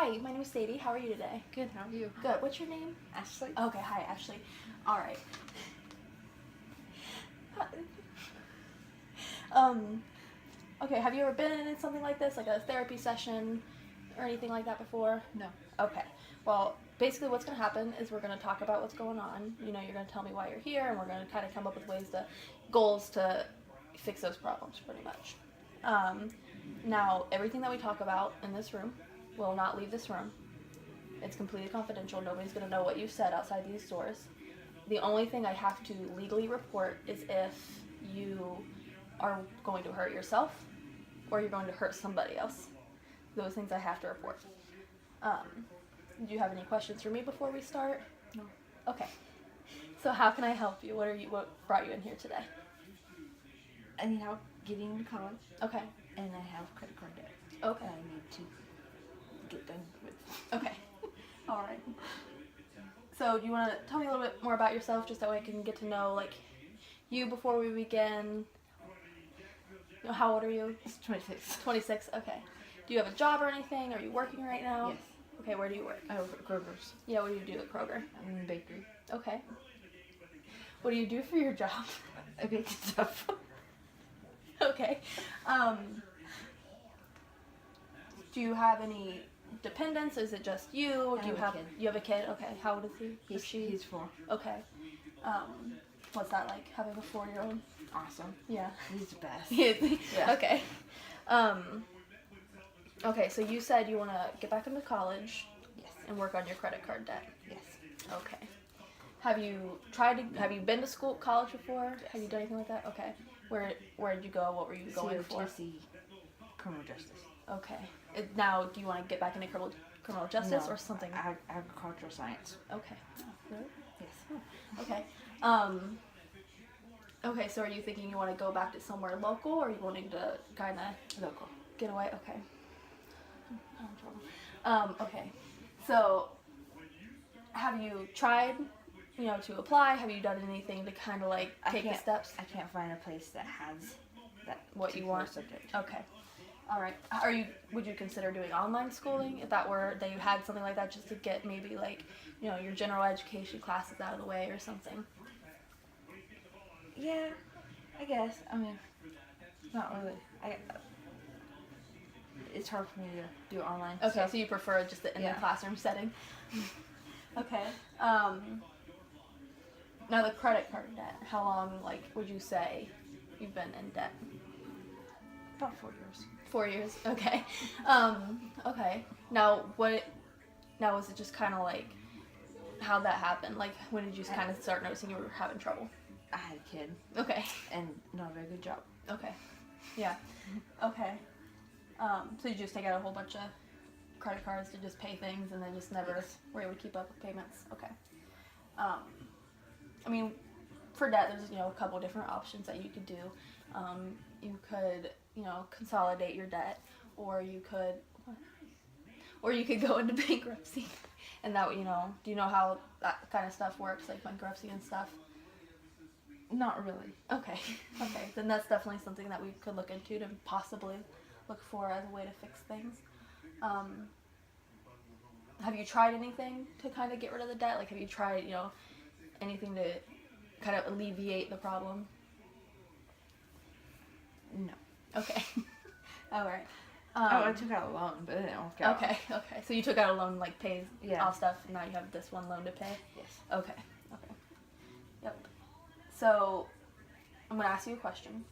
Hi, my name is Sadie. How are you today? Good, how are you? Good. What's your name? Ashley. Okay, hi, Ashley. All right. Okay, have you ever been in something like this, like a therapy session or anything like that before? No. Okay. Well, basically what's going to happen is we're going to talk about what's going on. You know, you're going to tell me why you're here, and we're going to kind of come up with goals to fix those problems, pretty much. Now, everything that we talk about in this room will not leave this room. It's completely confidential. Nobody's going to know what you said outside these doors. The only thing I have to legally report is if you are going to hurt yourself or you're going to hurt somebody else. Those things I have to report. Do you have any questions for me before we start? No. Okay. So how can I help you? What brought you in here today? I need help getting to college, Okay. and I have credit card debt. Okay. That I need to get done with. Okay. All right. So do you want to tell me a little bit more about yourself, just that way I can get to know, like, you before we begin? You know, how old are you? 26. 26. Okay. Do you have a job or anything? Are you working right now? Yes. Okay, where do you work? I work at Kroger's. Yeah, what do you do at Kroger? I'm in the bakery. Okay. What do you do for your job? I bake stuff. Okay. Do you have any dependents? Is it just you? I have a kid. You have a kid? Okay. How old is he? He's 4. Okay. What's that like, having a 4-year-old? Awesome. Yeah. He's the best. Yeah. Okay. Okay, so you said you want to get back into college. Yes. And work on your credit card debt. Yes. Okay. Have you been to college before? Yes. Have you done anything like that? Okay. Where did you go? What were you going for? COTC, criminal justice. Okay. Now, do you want to get back into criminal justice or something? Agricultural science. Okay. Really? Yes. Okay. Okay, so are you thinking you want to go back to somewhere local, or are you wanting to kind of Local. get away? Okay. Okay. So, have you tried, to apply? Have you done anything to kind of like take the steps? I can't find a place that has that What you want? subject. Okay. All right. Would you consider doing online schooling if that you had something like that, just to get maybe like, your general education classes out of the way or something? Yeah, I guess. I mean, not really. It's hard for me to do online. Okay, so you prefer just in the classroom setting. Okay. Now the credit card debt. How long, would you say you've been in debt? About 4 years. 4 years. Okay. Okay. Now was it just kind of like how'd that happen? Like, when did you kind of start noticing you were having trouble? I had a kid. Okay. And not a very good job. Okay. Yeah. Okay. So you just take out a whole bunch of credit cards to just pay things, and then just never were able to keep up with payments. Okay. I mean, for debt, there's a couple different options that you could do. You could consolidate your debt, or you could go into bankruptcy, and that do you know how that kind of stuff works, like bankruptcy and stuff? Not really. Okay. Okay. Then that's definitely something that we could look into to possibly look for as a way to fix things. Have you tried anything to kind of get rid of the debt? Like, have you tried, anything to kind of alleviate the problem? No. Okay. All right. I took out a loan, but it didn't work out. Okay. Okay. So you took out a loan, like, pays Yeah. all stuff, and now you have this one loan to pay? Yes. Okay. Okay. Yep. So, I'm going to ask you a question.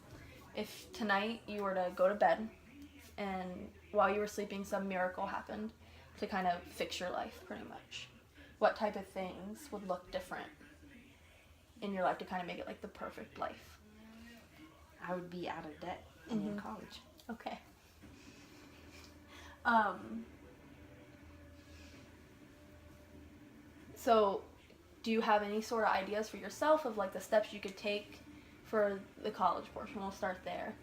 If tonight you were to go to bed, and while you were sleeping, some miracle happened to kind of fix your life, pretty much, what type of things would look different in your life to kind of make it like the perfect life? I would be out of debt and in college. Okay. So, do you have any sort of ideas for yourself of like the steps you could take for the college portion? We'll start there.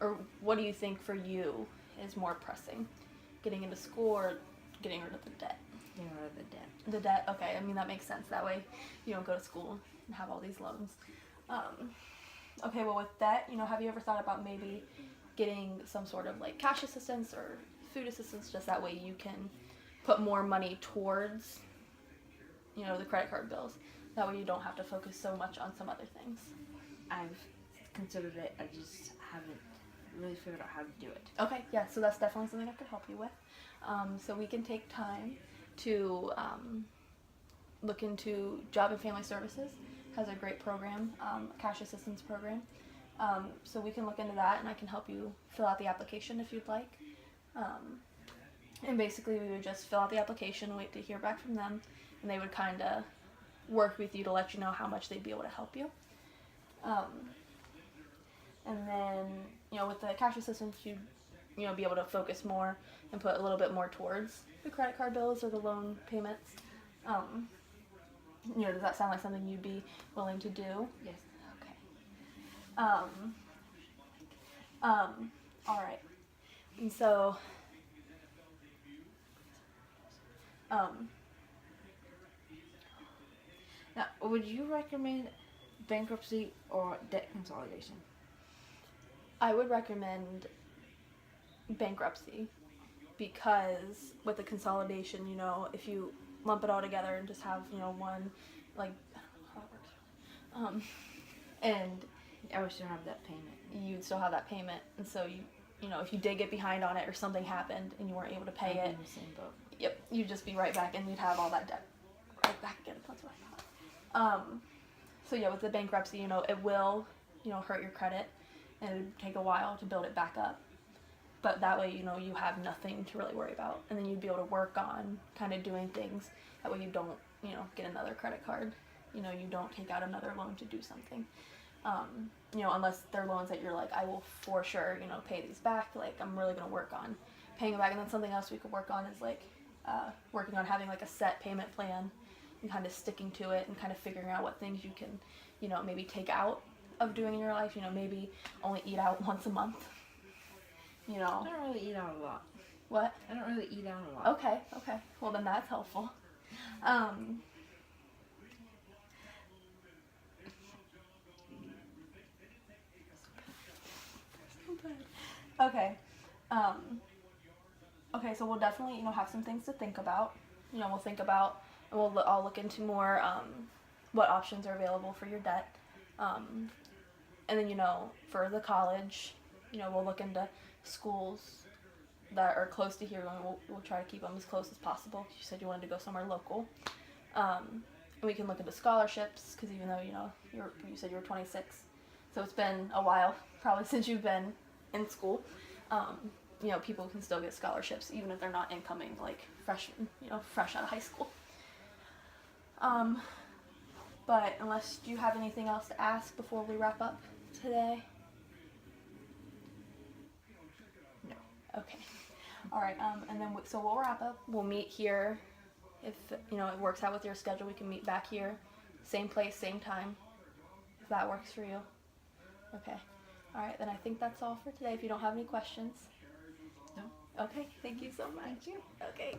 Or what do you think for you is more pressing? Getting into school or getting rid of the debt? Getting rid of the debt. The debt, okay. I mean, that makes sense. That way you don't go to school and have all these loans. Okay, well, with debt, have you ever thought about maybe getting some sort of like cash assistance or food assistance, just that way you can put more money towards, the credit card bills. That way you don't have to focus so much on some other things. I've considered it. I just haven't really figured out how to do it. Okay, yeah, so that's definitely something I could help you with. So we can take time to look into Job and Family Services. Has a great program, cash assistance program. So we can look into that, and I can help you fill out the application if you'd like. And basically we would just fill out the application, wait to hear back from them, and they would kind of work with you to let you know how much they'd be able to help you. And then, with the cash assistance, you'd, be able to focus more and put a little bit more towards the credit card bills or the loan payments. Does that sound like something you'd be willing to do? Yes. Okay. All right. And so, now, would you recommend bankruptcy or debt consolidation? I would recommend bankruptcy because with the consolidation, if you lump it all together and just have, one, like, I don't know how it works. And I would still have that payment. you'd still have that payment. And so if you did get behind on it or something happened and you weren't able to pay I'd be it, in the same boat. yep, you'd just be right back and you'd have all that debt right back again. That's what I thought. So yeah, with the bankruptcy, it will, hurt your credit and it'd take a while to build it back up. But that way, you have nothing to really worry about. And then you'd be able to work on kind of doing things. That way you don't, get another credit card. You don't take out another loan to do something. Unless they're loans that you're like, I will for sure, pay these back. Like, I'm really going to work on paying them back. And then something else we could work on is like working on having like a set payment plan and kind of sticking to it and kind of figuring out what things you can, maybe take out of doing in your life. Maybe only eat out once a month. I don't really eat out a lot. What? I don't really eat out a lot. Okay. Well, then that's helpful. Okay. Okay, so we'll definitely, have some things to think about. We'll think about, and I'll look into more, what options are available for your debt. And then, for the college, we'll look into schools that are close to here, and we'll try to keep them as close as possible. You said you wanted to go somewhere local. And we can look into scholarships, because even though, you said you were 26, so it's been a while, probably since you've been in school. People can still get scholarships, even if they're not incoming, like freshmen, fresh out of high school. But unless you have anything else to ask before we wrap up today? No. Okay. All right. And then so we'll wrap up. We'll meet here. If it works out with your schedule, we can meet back here, same place, same time. If that works for you. Okay. All right. Then I think that's all for today. If you don't have any questions. No. Okay. Thank you so much. Thank you. Okay.